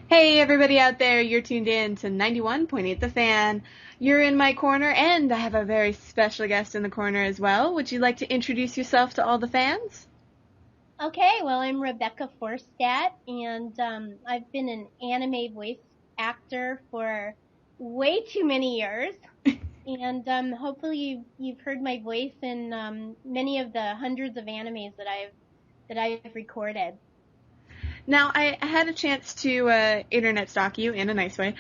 Hey, everybody out there, you're tuned in to 91.8 The Fan. You're in my corner, and I have a very special guest in the corner as well. Would you like to introduce yourself to all the fans? Okay, well, I'm Rebecca Forstadt, and I've been an anime voice actor for way too many years. And hopefully you've heard my voice in many of the hundreds of animes that I've recorded. Now, I had a chance to internet stalk you in a nice way,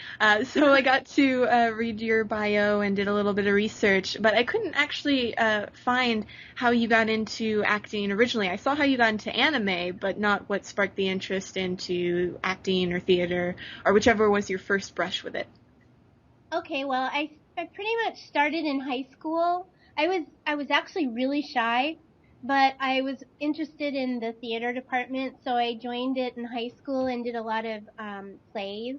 so I got to read your bio and did a little bit of research, but I couldn't actually find how you got into acting originally. I saw how you got into anime, but not what sparked the interest into acting or theater, or whichever was your first brush with it. Okay, well, I pretty much started in high school. I was actually really shy, but I was interested in the theater department, so I joined it in high school and did a lot of plays.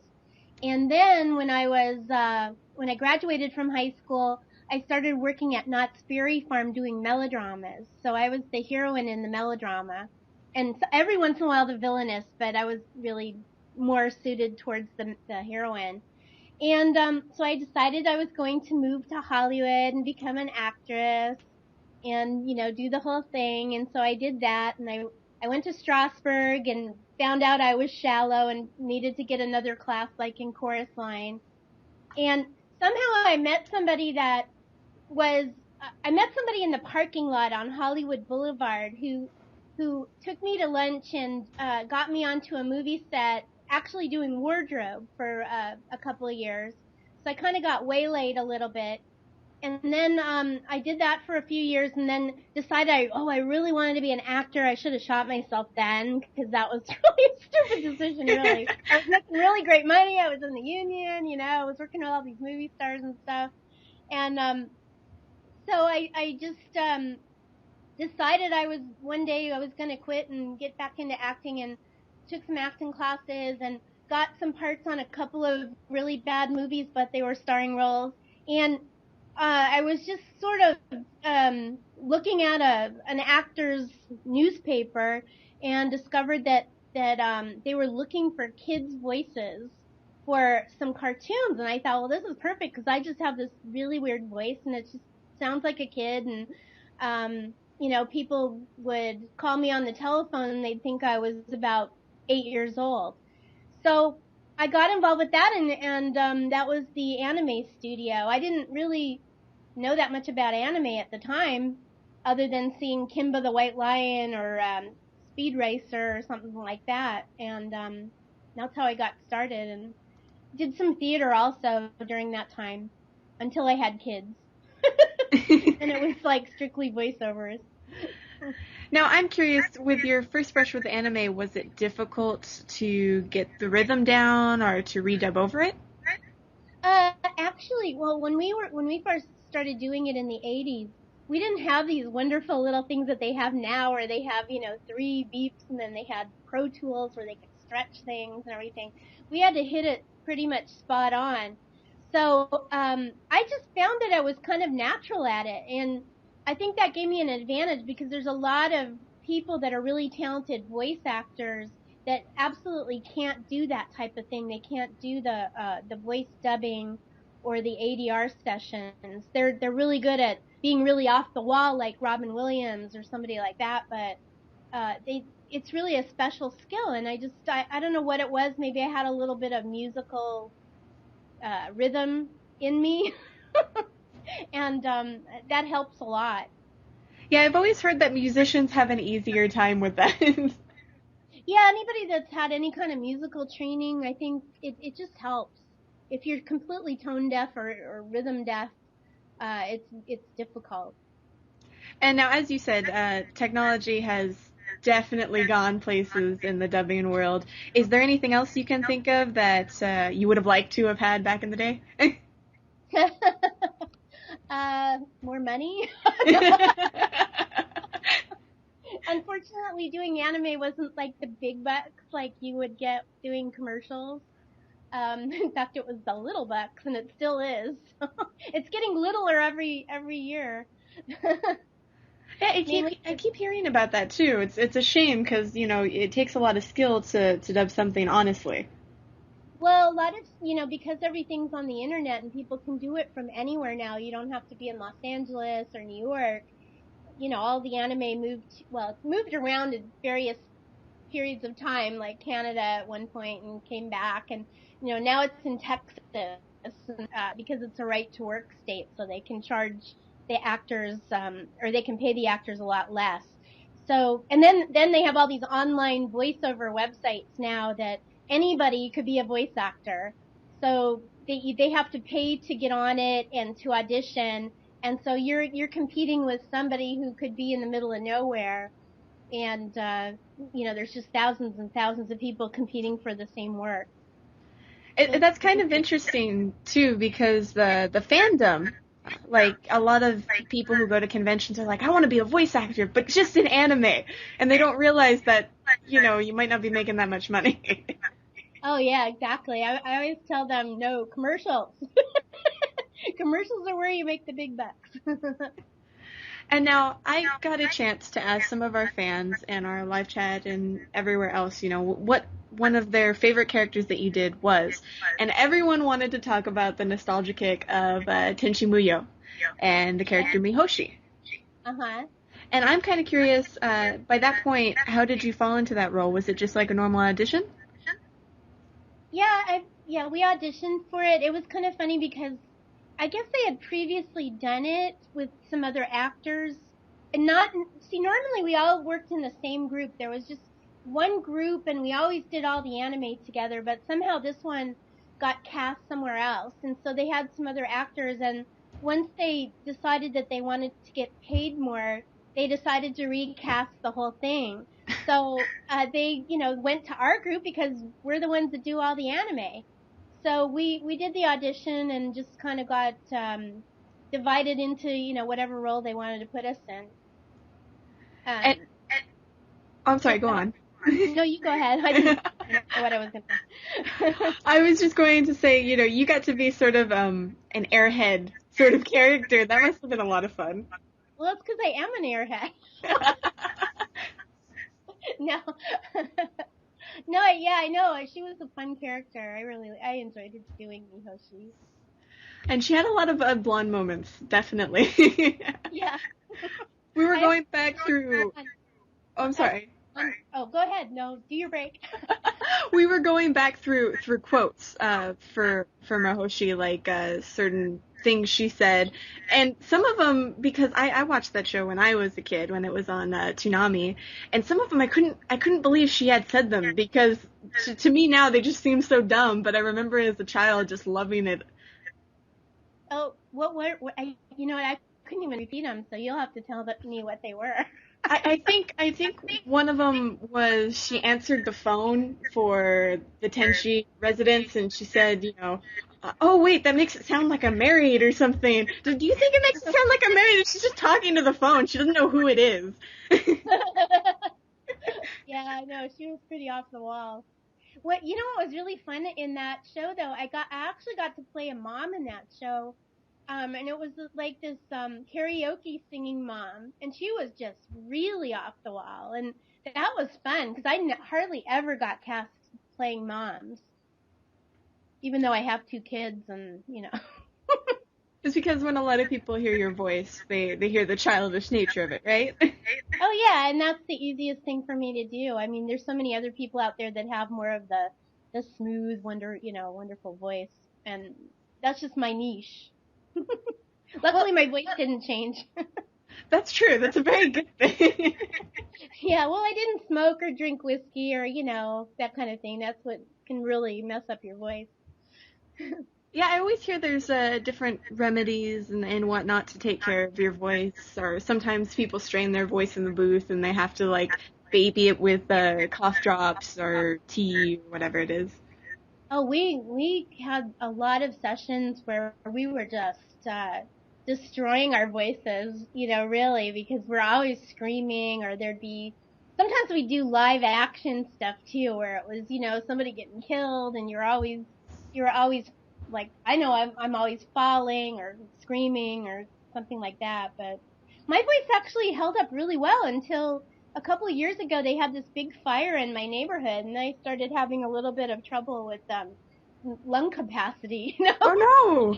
And then when I graduated from high school, I started working at Knott's Berry Farm doing melodramas. So I was the heroine in the melodrama, and so every once in a while the villainess, but I was really more suited towards the heroine. And so I decided I was going to move to Hollywood and become an actress and, do the whole thing. And so I did that. And I went to Strasbourg and found out I was shallow and needed to get another class like in chorus line. And somehow was, I met somebody in the parking lot on Hollywood Boulevard who took me to lunch and, got me onto a movie set actually doing wardrobe for, a couple of years. So I kind of got waylaid a little bit. And then, I did that for a few years and then decided I really wanted to be an actor. I should have shot myself then because that was really a stupid decision, really. I was making really great money. I was in the union, I was working with all these movie stars and stuff. And, so I just, decided one day I was going to quit and get back into acting and took some acting classes and got some parts on a couple of really bad movies, but they were starring roles. And I was just sort of looking at an actor's newspaper and discovered that they were looking for kids' voices for some cartoons, and I thought, well, this is perfect because I just have this really weird voice, and it just sounds like a kid, and people would call me on the telephone and they'd think I was about 8 years old. So I got involved with that, and that was the anime studio. I didn't really know that much about anime at the time, other than seeing Kimba the White Lion or Speed Racer or something like that, and that's how I got started. And did some theater also during that time until I had kids, and it was like strictly voiceovers. Now, I'm curious, with your first brush with anime, was it difficult to get the rhythm down or to redub over it? Actually, well, when we first started doing it in the 80s, we didn't have these wonderful little things that they have now, where they have, three beeps, and then they had Pro Tools where they could stretch things and everything. We had to hit it pretty much spot on. So, I just found that I was kind of natural at it, and I think that gave me an advantage because there's a lot of people that are really talented voice actors that absolutely can't do that type of thing. They can't do the voice dubbing or the ADR sessions. They're really good at being really off the wall, like Robin Williams or somebody like that. But it's really a special skill, and I don't know what it was. Maybe I had a little bit of musical rhythm in me, and that helps a lot. Yeah, I've always heard that musicians have an easier time with that. Yeah, anybody that's had any kind of musical training, I think it just helps. If you're completely tone deaf or rhythm deaf, it's difficult. And now, as you said, technology has definitely gone places in the dubbing world. Is there anything else you can think of that you would have liked to have had back in the day? More money. Unfortunately, doing anime wasn't like the big bucks like you would get doing commercials. In fact, it was the little bucks, and it still is. It's getting littler every year. Yeah, Mainly, I keep hearing about that too. It's a shame because it takes a lot of skill to dub something honestly. Well, a lot of, because everything's on the internet and people can do it from anywhere now. You don't have to be in Los Angeles or New York. All the anime it's moved around in various periods of time, like Canada at one point and came back, and now it's in Texas because it's a right to work state, so they can charge the actors or they can pay the actors a lot less. So, and then they have all these online voiceover websites now that anybody could be a voice actor. So they have to pay to get on it and to audition, and so you're competing with somebody who could be in the middle of nowhere, and there's just thousands and thousands of people competing for the same work. That's kind of interesting too, because the fandom, like a lot of people who go to conventions are like, I want to be a voice actor, but just in anime, and they don't realize that you might not be making that much money. Oh yeah, exactly. I always tell them, no, commercials. Commercials are where you make the big bucks. And now I got a chance to ask some of our fans in our live chat and everywhere else, what one of their favorite characters that you did was. And everyone wanted to talk about the nostalgia kick of Tenchi Muyo and the character Mihoshi. Uh-huh. And I'm kind of curious, by that point, how did you fall into that role? Was it just like a normal audition? Yeah, we auditioned for it. It was kind of funny because I guess I had previously done it with some other actors. And normally we all worked in the same group. There was just one group and we always did all the anime together, but somehow this one got cast somewhere else. And so they had some other actors, and once they decided that they wanted to get paid more, they decided to recast the whole thing. So they, went to our group because we're the ones that do all the anime. So we did the audition and just kind of got divided into, whatever role they wanted to put us in. I'm sorry, go on. No, you go ahead. I didn't know what I was going to say. I was just going to say, you got to be sort of an airhead sort of character. That must have been a lot of fun. Well, it's because I am an airhead. No. No, yeah, I know. She was a fun character. I enjoyed doing Mihoshi. And she had a lot of blonde moments, definitely. Yeah. We were going back through... Oh, I'm sorry. Go ahead. No, do your break. We were going back through quotes for Mihoshi, like certain things she said, and some of them, because I watched that show when I was a kid, when it was on Toonami, and some of them I couldn't believe she had said them, because to me now they just seem so dumb, but I remember as a child just loving it. Oh, what I couldn't even repeat them, so you'll have to tell me what they were. I think one of them was she answered the phone for the Tenchi residence, and she said, oh wait, that makes it sound like I'm married or something. Do you think it makes it sound like I'm married? She's just talking to the phone. She doesn't know who it is. Yeah, I know. She was pretty off the wall. What was really fun in that show though? I actually got to play a mom in that show. And it was like this karaoke singing mom, and she was just really off the wall, and that was fun because I hardly ever got cast playing moms, even though I have 2 kids, and It's because when a lot of people hear your voice, they hear the childish nature of it, right? Oh yeah, and that's the easiest thing for me to do. I mean, there's so many other people out there that have more of the smooth, wonderful voice, and that's just my niche. Luckily, my voice didn't change. That's true. That's a very good thing. Yeah, well, I didn't smoke or drink whiskey or, that kind of thing. That's what can really mess up your voice. Yeah, I always hear there's different remedies and whatnot to take care of your voice, or sometimes people strain their voice in the booth and they have to, like, baby it with cough drops or tea or whatever it is. Oh, we had a lot of sessions where we were just destroying our voices, really, because we're always screaming, or sometimes we do live action stuff too, where it was, somebody getting killed, and you're always like, I know I'm always falling or screaming or something like that, but my voice actually held up really well until a couple of years ago. They had this big fire in my neighborhood, and I started having a little bit of trouble with lung capacity, Oh no!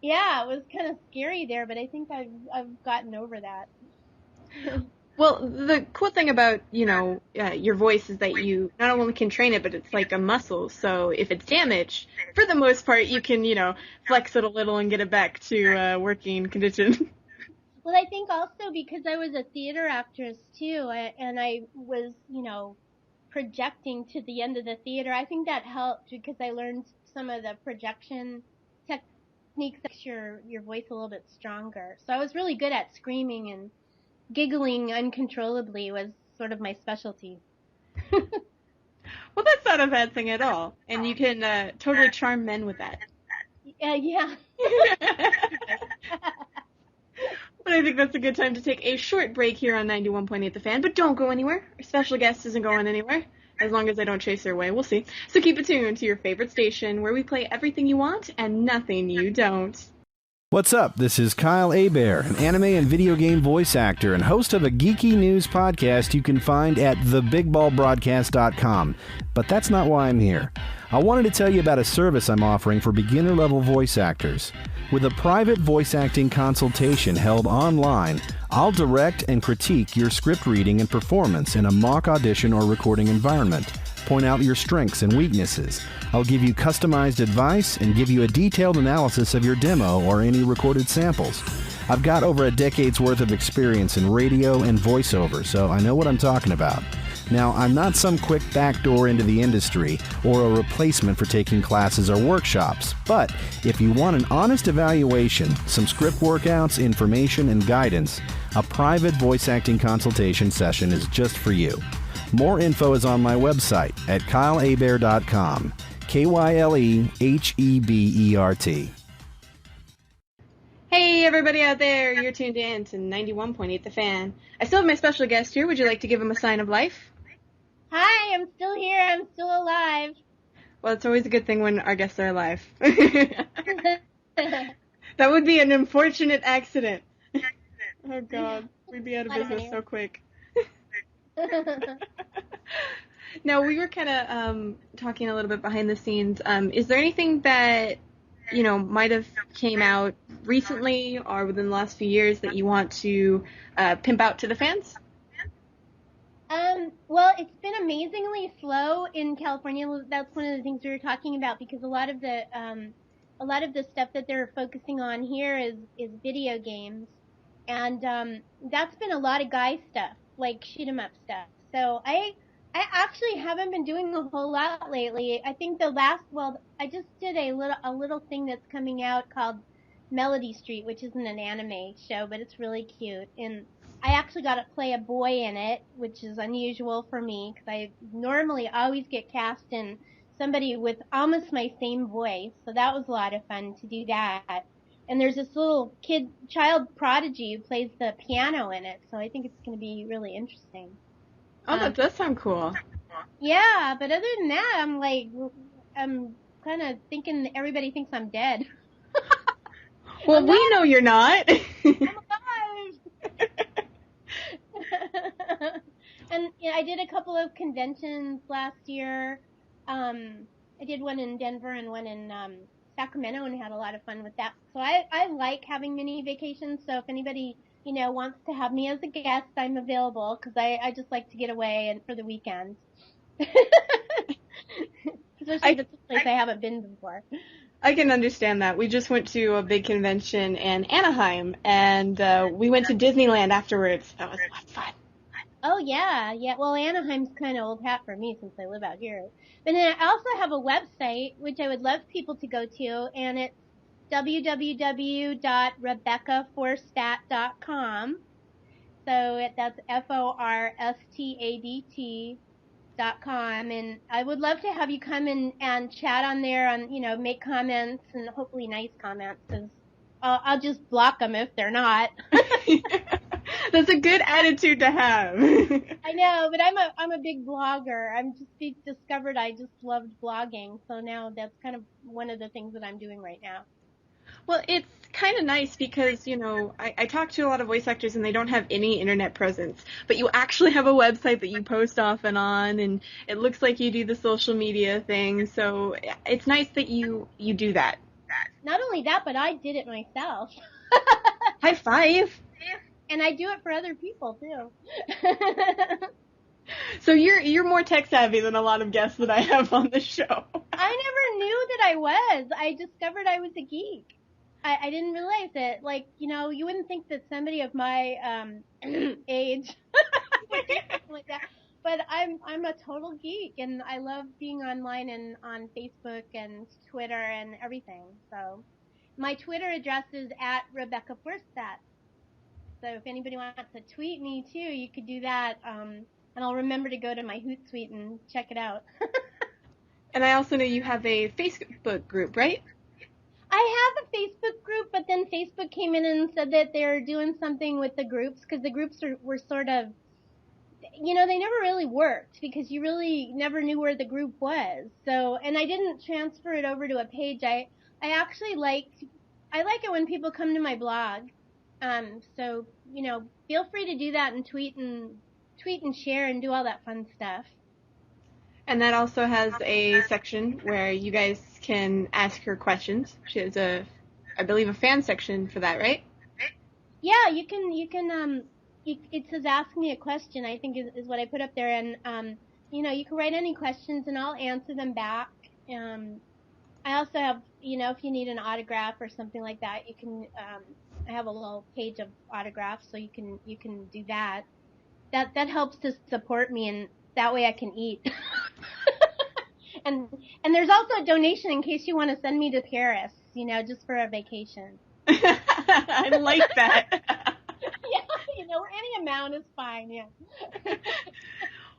Yeah, it was kind of scary there, but I think I've gotten over that. Well, the cool thing about, your voice is that you not only can train it, but it's like a muscle. So if it's damaged, for the most part, you can, flex it a little and get it back to working condition. Well, I think also because I was a theater actress too, and I was, projecting to the end of the theater. I think that helped because I learned some of the projection techniques that makes your voice a little bit stronger. So I was really good at screaming, and giggling uncontrollably was sort of my specialty. Well, that's not a bad thing at all. And you can totally charm men with that. Yeah. But I think that's a good time to take a short break here on 91.8 The Fan. But don't go anywhere. Our special guest isn't going anywhere. As long as I don't chase her away, we'll see. So keep it tuned to your favorite station where we play everything you want and nothing you don't. What's up? This is Kyle Hebert, an anime and video game voice actor and host of a geeky news podcast you can find at thebigballbroadcast.com. But that's not why I'm here. I wanted to tell you about a service I'm offering for beginner-level voice actors. With a private voice acting consultation held online, I'll direct and critique your script reading and performance in a mock audition or recording environment. Point out your strengths and weaknesses. I'll give you customized advice and give you a detailed analysis of your demo or any recorded samples. I've got over a decade's worth of experience in radio and voiceover, so I know what I'm talking about. Now, I'm not some quick backdoor into the industry or a replacement for taking classes or workshops, but if you want an honest evaluation, some script workouts, information, and guidance, a private voice acting consultation session is just for you. More info is on my website at kylehebert.com. KYLEHEBERT. Hey, everybody out there. You're tuned in to 91.8 The Fan. I still have my special guest here. Would you like to give him a sign of life? Hi, I'm still here. I'm still alive. Well, it's always a good thing when our guests are alive. That would be an unfortunate accident. Oh, God. We'd be out of business so quick. Now, we were kind of talking a little bit behind the scenes. Is there anything that, might have came out recently or within the last few years that you want to pimp out to the fans? Well, it's been amazingly slow in California. That's one of the things we were talking about because a lot of the stuff that they're focusing on here is video games, and that's been a lot of guy stuff, like shoot 'em up stuff. So I actually haven't been doing a whole lot lately. I think I just did a little thing that's coming out called Melody Street, which isn't an anime show, but it's really cute. And I actually got to play a boy in it, which is unusual for me because I normally always get cast in somebody with almost my same voice. So that was a lot of fun to do that. And there's this little child prodigy who plays the piano in it. So I think it's going to be really interesting. Oh, that does sound cool. Yeah, but other than that, I'm kind of thinking everybody thinks I'm dead. Well, we know you're not. I'm alive. And I did a couple of conventions last year. I did one in Denver and one in Sacramento and had a lot of fun with that. So I like having mini vacations. So if anybody wants to have me as a guest, I'm available because I just like to get away and for the weekends. Especially if it's a place I haven't been before. I can understand that. We just went to a big convention in Anaheim, and we went to Disneyland afterwards. That was a lot of fun. Oh, yeah. Well, Anaheim's kind of old hat for me since I live out here. But then I also have a website, which I would love people to go to, and it's www.rebeccaforstadt.com. So that's FORSTADT.com. And I would love to have you come in and chat on there and, make comments and hopefully nice comments because I'll just block them if they're not. That's a good attitude to have. I know, but I'm a big blogger. I'm just discovered I just loved blogging, so now that's kind of one of the things that I'm doing right now. Well, it's kind of nice because, I talk to a lot of voice actors and they don't have any internet presence, but you actually have a website that you post often on, and it looks like you do the social media thing, so it's nice that you do that. Not only that, but I did it myself. High five! And I do it for other people, too. So you're more tech savvy than a lot of guests that I have on the show. I never knew that I was. I discovered I was a geek. I didn't realize it. Like, you wouldn't think that somebody of my age would do something like that. But I'm a total geek, and I love being online and on Facebook and Twitter and everything. So my Twitter address is @Rebecca Forstadt. So if anybody wants to tweet me too, you could do that. And I'll remember to go to my Hootsuite and check it out. And I also know you have a Facebook group, right? I have a Facebook group, but then Facebook came in and said that they're doing something with the groups, because the groups were sort of, they never really worked because you really never knew where the group was. So, and I didn't transfer it over to a page. I actually like it when people come to my blog. So, feel free to do that and tweet and share and do all that fun stuff. And that also has a section where you guys can ask her questions. She has I believe, a fan section for that, right? Yeah, you can, it says ask me a question, I think is what I put up there. And, you can write any questions and I'll answer them back. I also have, if you need an autograph or something like that, you can, I have a little page of autographs, so you can do that. That helps to support me, and that way I can eat. And there's also a donation in case you want to send me to Paris, just for a vacation. I like that. Yeah, any amount is fine, yeah.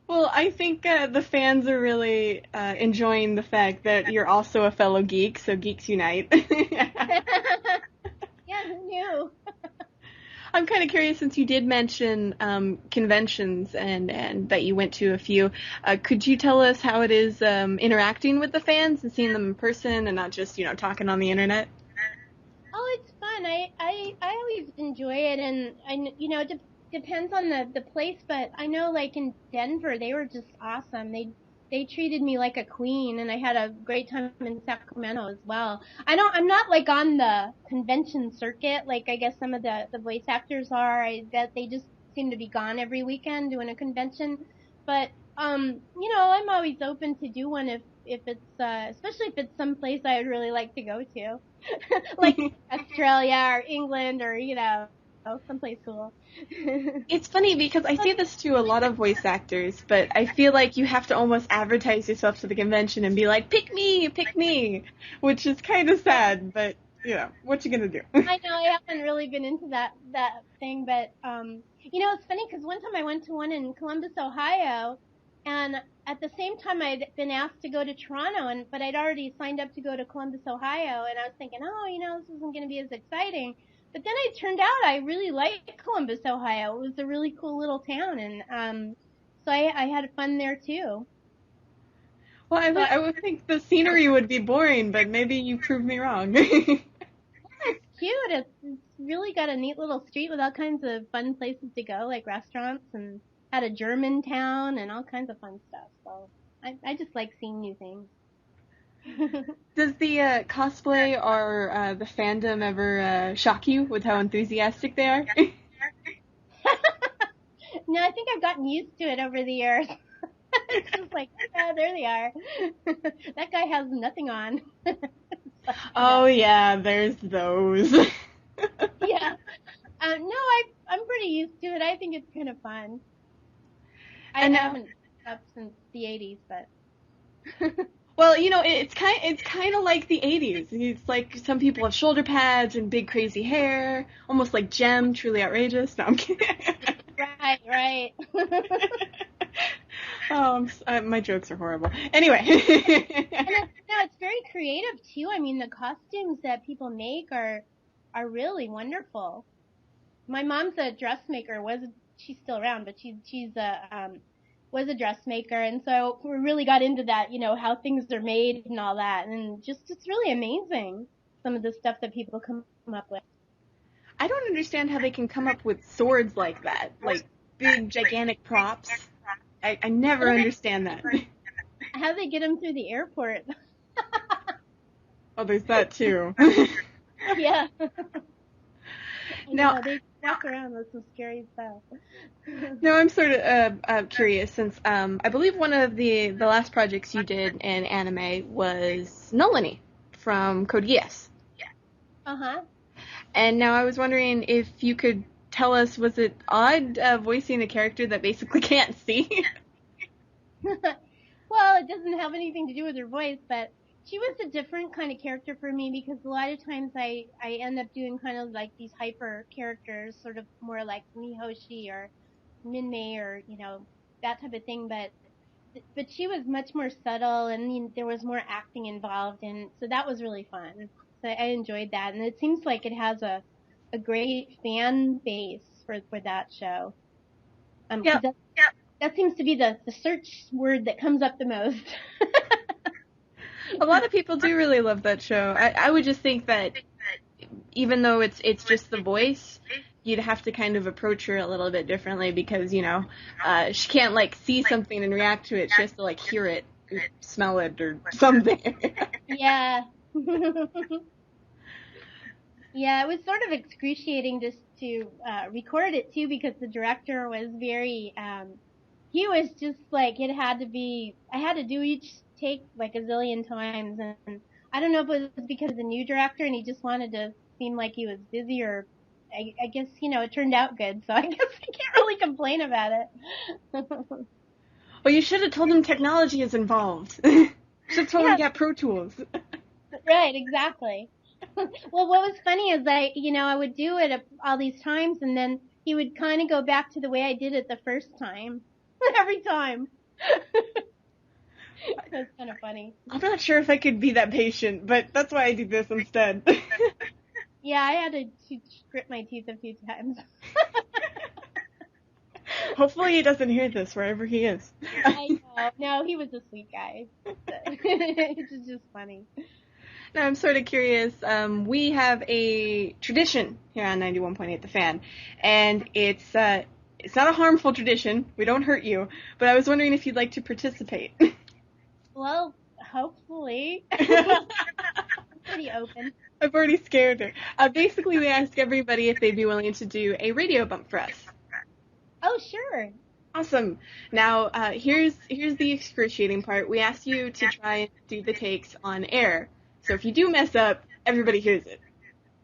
Well, I think the fans are really enjoying the fact that you're also a fellow geek, so Geeks Unite. Yeah, who knew? I'm kind of curious, since you did mention conventions and that you went to a few. Could you tell us how it is interacting with the fans and seeing them in person and not just, talking on the internet? Oh, it's fun. I always enjoy it, and it depends on the place, but I know, like, in Denver, they were just awesome. They treated me like a queen, and I had a great time in Sacramento as well. I'm not like on the convention circuit, like I guess some of the voice actors are, that they just seem to be gone every weekend doing a convention. But, I'm always open to do one if it's, especially if it's some place I would really like to go to. Like Australia or England or, someplace cool. It's funny because I say this to a lot of voice actors, but I feel like you have to almost advertise yourself to the convention and be like, pick me, which is kind of sad, but, what you gonna do? I know, I haven't really been into that thing, but, it's funny because one time I went to one in Columbus, Ohio, and at the same time I'd been asked to go to Toronto, but I'd already signed up to go to Columbus, Ohio, and I was thinking, this isn't going to be as exciting. But then it turned out I really liked Columbus, Ohio. It was a really cool little town, and so I had fun there too. Well, I would think the scenery would be boring, but maybe you proved me wrong. It's cute. It's really got a neat little street with all kinds of fun places to go, like restaurants, and had a German town and all kinds of fun stuff. So I just like seeing new things. Does the cosplay or the fandom ever shock you with how enthusiastic they are? No, I think I've gotten used to it over the years. It's just like, there they are. That guy has nothing on. Oh yeah, there's those. Yeah. No, I'm pretty used to it. I think it's kind of fun. I haven't up since the 80s, but. Well, it's kind of like the 80s. It's like some people have shoulder pads and big crazy hair, almost like Jem, truly outrageous. No, I'm kidding. Right. Oh, my jokes are horrible. Anyway. It's very creative too. I mean, the costumes that people make are really wonderful. My mom's a dressmaker. She's still around, but was a dressmaker, and so we really got into that, how things are made and all that, and just it's really amazing. some of the stuff that people come up with. I don't understand how they can come up with swords like that, like big, gigantic props. I never understand that. How do they get them through the airport? Oh, there's that too. Yeah. Now, they walk around with some scary stuff. No, I'm sort of curious since I believe one of the last projects you did in anime was Nolani from Code Geass. Uh-huh. And now I was wondering if you could tell us, was it odd voicing a character that basically can't see? Well, it doesn't have anything to do with her voice, but she was a different kind of character for me because a lot of times I end up doing kind of like these hyper characters, sort of more like Mihoshi or Minmay or, that type of thing, but she was much more subtle and there was more acting involved, and so that was really fun. So I enjoyed that, and it seems like it has a great fan base for that show. Yeah. That seems to be the search word that comes up the most. A lot of people do really love that show. I would just think that even though it's just the voice, you'd have to kind of approach her a little bit differently because, she can't, like, see something and react to it. She has to, like, hear it, or smell it, or something. Yeah. Yeah, it was sort of excruciating just to record it, too, because the director was very, he was just like, I had to do each take like a zillion times, and I don't know if it was because of the new director and he just wanted to seem like he was busy, or I guess, it turned out good, so I guess I can't really complain about it. Well, you should have told him technology is involved. Should have told him you got Pro Tools. Right, exactly. Well, what was funny is I would do it all these times, and then he would kind of go back to the way I did it the first time. Every time. That's kind of funny. I'm not sure if I could be that patient, but that's why I do this instead. Yeah, I had to grit my teeth a few times. Hopefully he doesn't hear this wherever he is. I know. No, he was a sweet guy. It's just funny. Now, I'm sort of curious. We have a tradition here on 91.8 The Fan, and it's not a harmful tradition. We don't hurt you, but I was wondering if you'd like to participate. Well, hopefully. Pretty open. I've already scared her. Basically, we ask everybody if they'd be willing to do a radio bump for us. Oh, sure. Awesome. Now, here's the excruciating part. We ask you to try and do the takes on air. So if you do mess up, everybody hears it.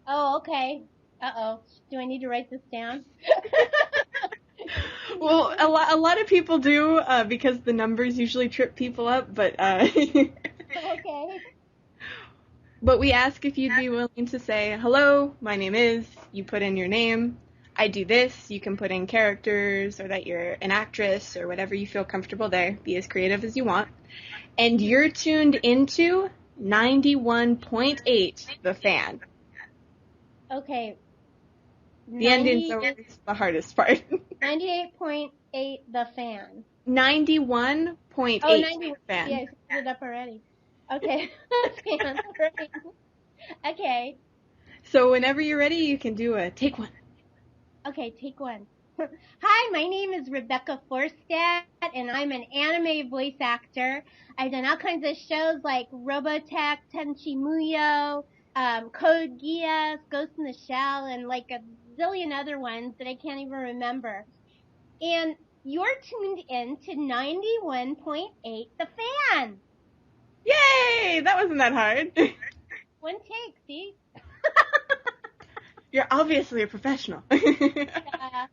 Oh, okay. Uh-oh. Do I need to write this down? Well, a lot of people do, because the numbers usually trip people up, but, Okay. But we ask if you'd be willing to say, hello, my name is, you put in your name, I do this, you can put in characters, or that you're an actress, or whatever you feel comfortable there, be as creative as you want, and you're tuned into 91.8 The Fan. Okay. The ending's always the hardest part. 98.8 The Fan. 91.8 The Fan. Yeah, I set it up already. Okay. Fan. Right. Okay. So whenever you're ready, you can do a take one. Okay, take one. Hi, my name is Rebecca Forstadt, and I'm an anime voice actor. I've done all kinds of shows like Robotech, Tenchi Muyo, Code Geass, Ghost in the Shell, and like a zillion other ones that I can't even remember. And you're tuned in to 91.8 The Fan. Yay! That wasn't that hard. One take, see? You're obviously a professional. Yeah.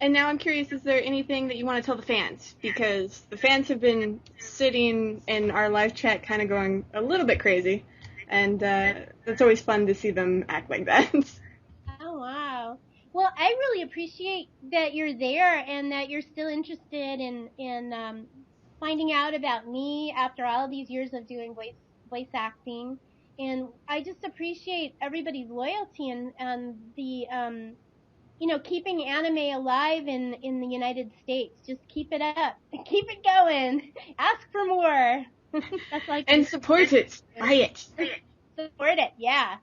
And now I'm curious, is there anything that you want to tell the fans? Because the fans have been sitting in our live chat kind of going a little bit crazy. And it's always fun to see them act like that. Oh, wow. Well, I really appreciate that you're there and that you're still interested in finding out about me after all these years of doing voice acting. And I just appreciate everybody's loyalty and the, keeping anime alive in the United States. Just keep it up. Keep it going. Ask for more. That's like And support it. Buy it. support it, yeah.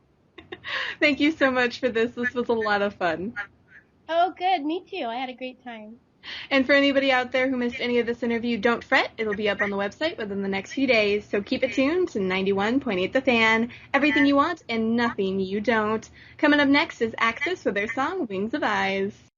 Thank you so much for this. This was a lot of fun. Oh, good. Me too. I had a great time. And for anybody out there who missed any of this interview, don't fret. It'll be up on the website within the next few days. So keep it tuned to 91.8 The Fan. Everything you want and nothing you don't. Coming up next is Axis with their song Wings of Eyes.